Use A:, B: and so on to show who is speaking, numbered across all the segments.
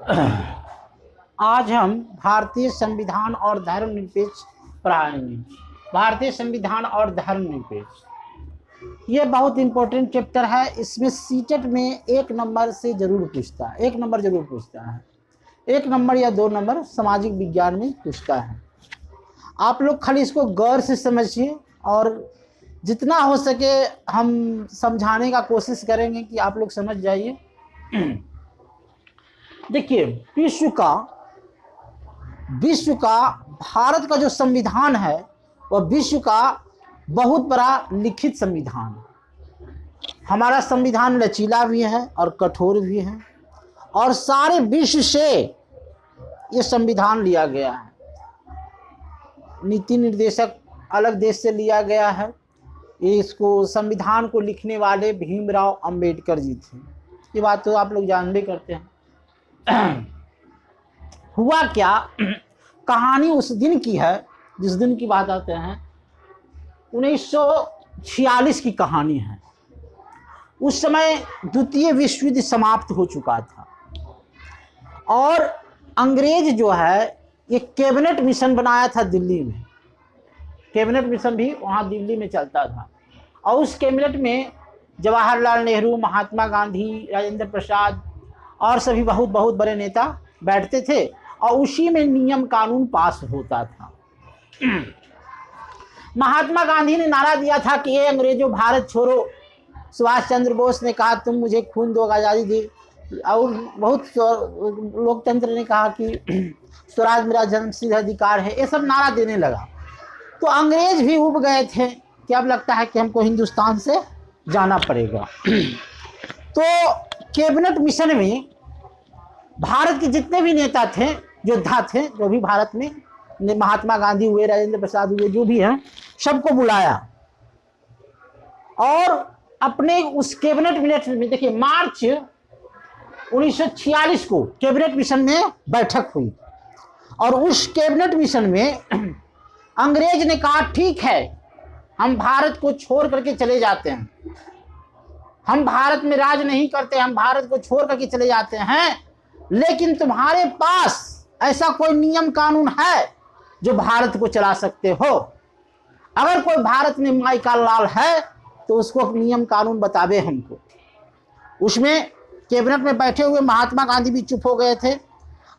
A: आज हम भारतीय संविधान और धर्मनिरपेक्ष पढ़ाएंगे। भारतीय संविधान और धर्मनिरपेक्ष ये बहुत इंपॉर्टेंट चैप्टर है। इसमें सीटेट में 1 नंबर से जरूर पूछता है, 1 नंबर जरूर पूछता है, 1 नंबर या 2 नंबर सामाजिक विज्ञान में पूछता है। आप लोग खाली इसको गौर से समझिए और जितना हो सके हम समझाने का कोशिश करेंगे कि आप लोग समझ जाइए। देखिए, विश्व का भारत का जो संविधान है वह विश्व का बहुत बड़ा लिखित संविधान है। हमारा संविधान लचीला भी है और कठोर भी है और सारे विश्व से ये संविधान लिया गया है। नीति निर्देशक अलग देश से लिया गया है। इसको संविधान को लिखने वाले भीमराव अंबेडकर जी थे। ये बात तो आप लोग जानते करते हैं। हुआ क्या, कहानी उस दिन की है जिस दिन की बात आते हैं 1946 की कहानी है। उस समय द्वितीय विश्व युद्ध समाप्त हो चुका था और अंग्रेज जो है ये कैबिनेट मिशन बनाया था दिल्ली में। कैबिनेट मिशन भी वहाँ दिल्ली में चलता था और उस कैबिनेट में जवाहरलाल नेहरू, महात्मा गांधी, राजेंद्र प्रसाद और सभी बहुत बड़े नेता बैठते थे और उसी में नियम कानून पास होता था। महात्मा गांधी ने नारा दिया था कि ये अंग्रेजों भारत छोड़ो। सुभाष चंद्र बोस ने कहा तुम मुझे खून दो, आज़ादी दे। और बहुत लोकतंत्र ने कहा कि स्वराज मेरा जन्मसिद्ध अधिकार है। ये सब नारा देने लगा तो अंग्रेज भी उब गए थे कि अब लगता है कि हमको हिंदुस्तान से जाना पड़ेगा। तो कैबिनेट मिशन में भारत के जितने भी नेता थे, योद्धा थे, जो भी भारत में, महात्मा गांधी हुए, राजेंद्र प्रसाद हुए, जो भी हैं, सबको बुलाया और अपने उस कैबिनेट मिशन में, देखिए मार्च 1946 को कैबिनेट मिशन में बैठक हुई और उस कैबिनेट मिशन में अंग्रेज ने कहा ठीक है हम भारत को छोड़ करके चले जाते हैं, हम भारत में राज नहीं करते, हम भारत को छोड़ करके चले जाते हैं, लेकिन तुम्हारे पास ऐसा कोई नियम कानून है जो भारत को चला सकते हो? अगर कोई भारत में माई का लाल है तो उसको नियम कानून बतावे हमको। उसमें कैबिनेट में बैठे हुए महात्मा गांधी भी चुप हो गए थे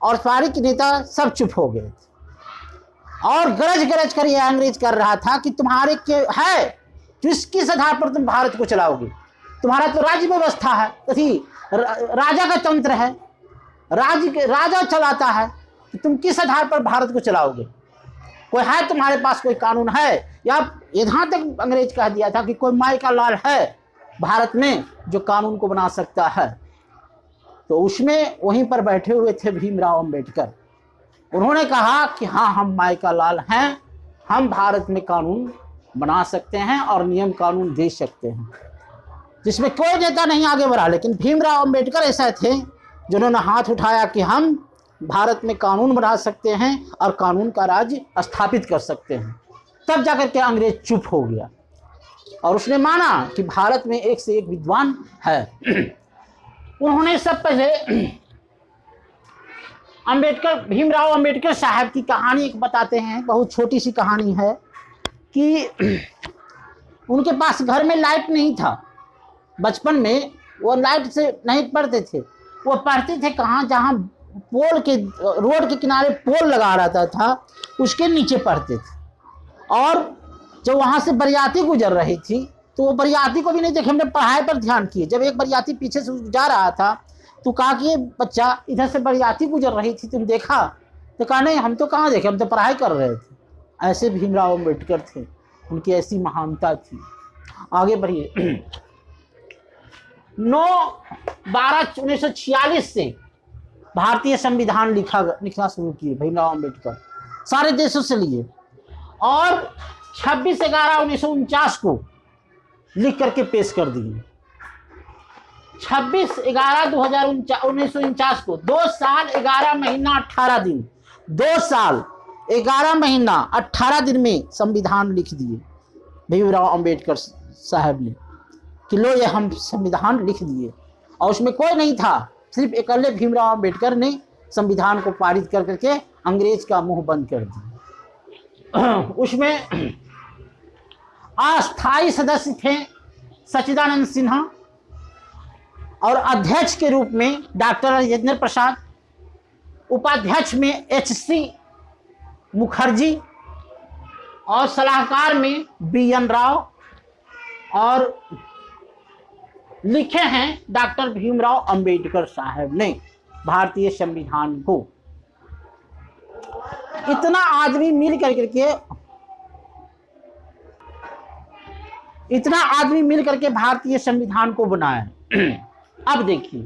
A: और सारे के नेता सब चुप हो गए थे और गरज कर यह अंग्रेज कर रहा था कि तुम्हारे के है किस किस आधार पर तुम भारत को चलाओगे? तुम्हारा तो राज्य व्यवस्था है, राजा का तंत्र है, राजा चलाता है, कि तुम किस आधार पर भारत को चलाओगे? कोई है तुम्हारे पास कोई कानून है? या यहाँ तक अंग्रेज कह दिया था कि कोई माई का लाल है भारत में जो कानून को बना सकता है। तो उसमें वहीं पर बैठे हुए थे भीमराव अंबेडकर। उन्होंने कहा कि हाँ हम माई का लाल हैं, हम भारत में कानून बना सकते हैं और नियम कानून दे सकते हैं, जिसमें कोई नेता नहीं आगे बढ़ा। लेकिन भीमराव अंबेडकर ऐसा थे जिन्होंने हाथ उठाया कि हम भारत में कानून बना सकते हैं और कानून का राज्य स्थापित कर सकते हैं। तब जाकर के अंग्रेज चुप हो गया और उसने माना कि भारत में एक से एक विद्वान है। उन्होंने सब पहले भीमराव अंबेडकर साहब की कहानी एक बताते हैं। बहुत छोटी सी कहानी है कि उनके पास घर में लाइट नहीं था। बचपन में वो लाइट से नहीं पढ़ते थे, वो पढ़ते थे कहाँ, जहाँ पोल के रोड के किनारे पोल लगा रहता था उसके नीचे पढ़ते थे। और जब वहाँ से बरियाती गुजर रही थी तो वो बरियाती को भी नहीं देखे, हमने पढ़ाई पर ध्यान किए। जब एक बरियाती पीछे से जा रहा था तो कहा कि ये बच्चा इधर से बरियाती गुजर रही थी, तुम देखा? तो कहा नहीं हम तो कहाँ देखे, हम तो पढ़ाई कर रहे थे। ऐसे भीमराव अंबेडकर थे, उनकी ऐसी महानता थी। आगे बढ़िए। 9/12/1946 से भारतीय संविधान लिखना शुरू किए भीमराव अंबेडकर, सारे देशों से लिए और 26/11/1949 को लिख करके पेश कर दिए। 26/11/1949 को 2 साल 11 महीना 18 दिन, 2 साल 11 महीना 18 दिन में संविधान लिख दिए भीमराव अंबेडकर साहब ने कि लो ये हम संविधान लिख दिए। और उसमें कोई नहीं था, सिर्फ अकेले भीमराव अंबेडकर ने संविधान को पारित कर करके अंग्रेज का मुंह बंद कर दिया। उसमें अस्थायी सदस्य थे सच्चिदानंद सिन्हा और अध्यक्ष के रूप में डॉक्टर राजेंद्र प्रसाद, उपाध्यक्ष में HC मुखर्जी और सलाहकार में BN राव, और लिखे हैं डॉक्टर भीमराव अंबेडकर साहब ने भारतीय संविधान को। इतना आदमी मिल करके भारतीय संविधान को बनाया। अब देखिए,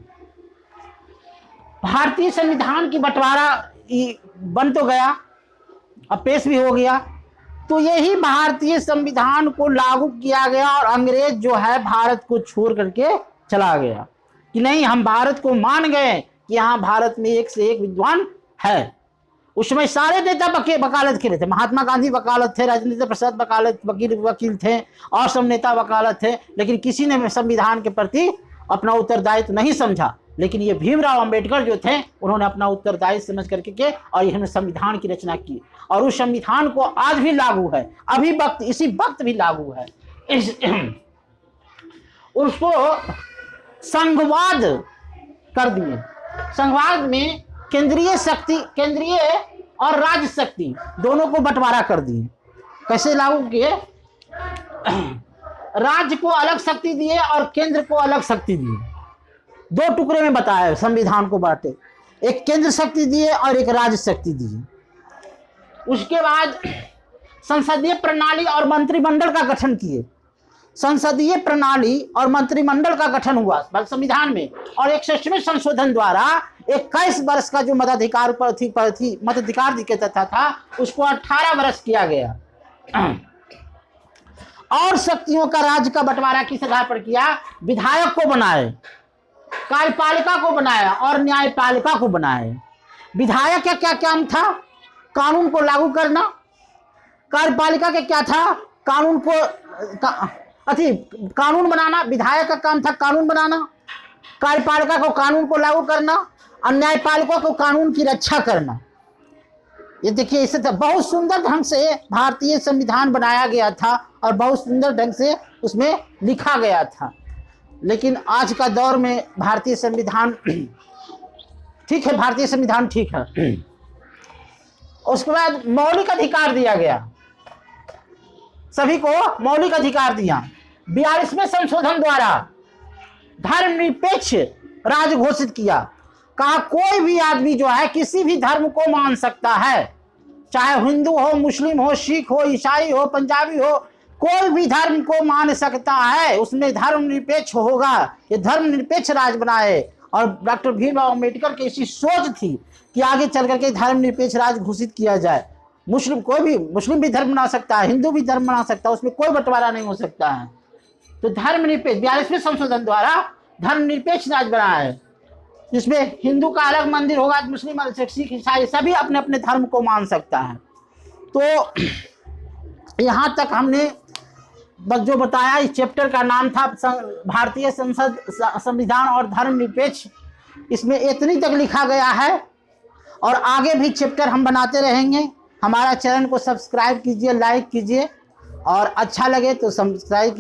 A: भारतीय संविधान की बंटवारा बन तो गया, अब पेश भी हो गया, तो यही भारतीय संविधान को लागू किया गया और अंग्रेज जो है भारत को छोड़ करके चला गया कि नहीं, हम भारत को मान गए कि यहाँ भारत में एक से एक विद्वान है। उसमें सारे नेता वकालत खेले थे, महात्मा गांधी वकालत थे, राजेंद्र प्रसाद वकालत वकील थे, और सब नेता वकालत थे, लेकिन किसी ने संविधान के प्रति अपना उत्तरदायित्व नहीं समझा। लेकिन ये भीमराव अंबेडकर जो थे, उन्होंने अपना उत्तरदायित्व समझ करके और इन्होंने संविधान की रचना की, और उस संविधान को आज भी लागू है, अभी वक्त इसी वक्त भी लागू है। उसको संघवाद कर दिए। संघवाद में केंद्रीय और राज्य शक्ति दोनों को बंटवारा कर दिए। कैसे लागू किए? राज्य को अलग शक्ति दिए और केंद्र को अलग शक्ति दिए। दो टुकड़े में बताया, संविधान को बांटे, एक केंद्र शक्ति दिए और एक राज्य शक्ति दिए। उसके बाद संसदीय प्रणाली और मंत्रिमंडल का गठन किए। संसदीय प्रणाली और मंत्रिमंडल का गठन हुआ संविधान में, और 61वें संशोधन द्वारा 21 वर्ष का जो मताधिकार मताधिकार दिया था उसको 18 वर्ष किया गया। और शक्तियों का राज्य का बंटवारा किस आधार पर किया? विधायक को बनाए, कार्यपालिका को बनाया और न्यायपालिका को बनाए। विधायक का क्या काम था? कानून को लागू करना। कार्यपालिका का क्या था? कानून बनाना। विधायक का काम था कानून बनाना, कार्यपालिका को कानून को लागू करना, और न्यायपालिका को कानून की रक्षा करना। ये देखिए, इसे बहुत सुंदर ढंग से भारतीय संविधान बनाया गया था और बहुत सुंदर ढंग से उसमें लिखा गया था। लेकिन आज का दौर में भारतीय संविधान ठीक है, भारतीय संविधान ठीक है। उसके बाद मौलिक अधिकार दिया गया, सभी को मौलिक अधिकार दिया। 42वें संशोधन द्वारा धर्मनिरपेक्ष राज्य घोषित किया। कहा कोई भी आदमी जो है किसी भी धर्म को मान सकता है, चाहे हिंदू हो, मुस्लिम हो, सिख हो, ईसाई हो, पंजाबी हो, कोई भी धर्म को मान सकता है, उसमें धर्मनिरपेक्ष होगा। ये धर्मनिरपेक्ष राज्य बनाए। और डॉक्टर भीमराव अम्बेडकर की ऐसी सोच थी कि आगे चल करके धर्मनिरपेक्ष राज्य घोषित किया जाए। मुस्लिम भी धर्म बना सकता है, हिंदू भी धर्म बना सकता है, उसमें कोई बंटवारा नहीं हो सकता है। तो धर्मनिरपेक्ष 42वें संशोधन द्वारा धर्मनिरपेक्ष राज्य बना है, जिसमें हिंदू का अलग मंदिर होगा, मुस्लिम अलग, सिख ईसाई सभी अपने अपने धर्म को मान सकता है। तो यहाँ तक हमने जो बताया, इस चैप्टर का नाम था भारतीय संविधान और धर्मनिरपेक्ष। इसमें इतनी तक लिखा गया है, और आगे भी चैप्टर हम बनाते रहेंगे। हमारा चैनल को सब्सक्राइब कीजिए, लाइक कीजिए, और अच्छा लगे तो सब्सक्राइब कीजिए।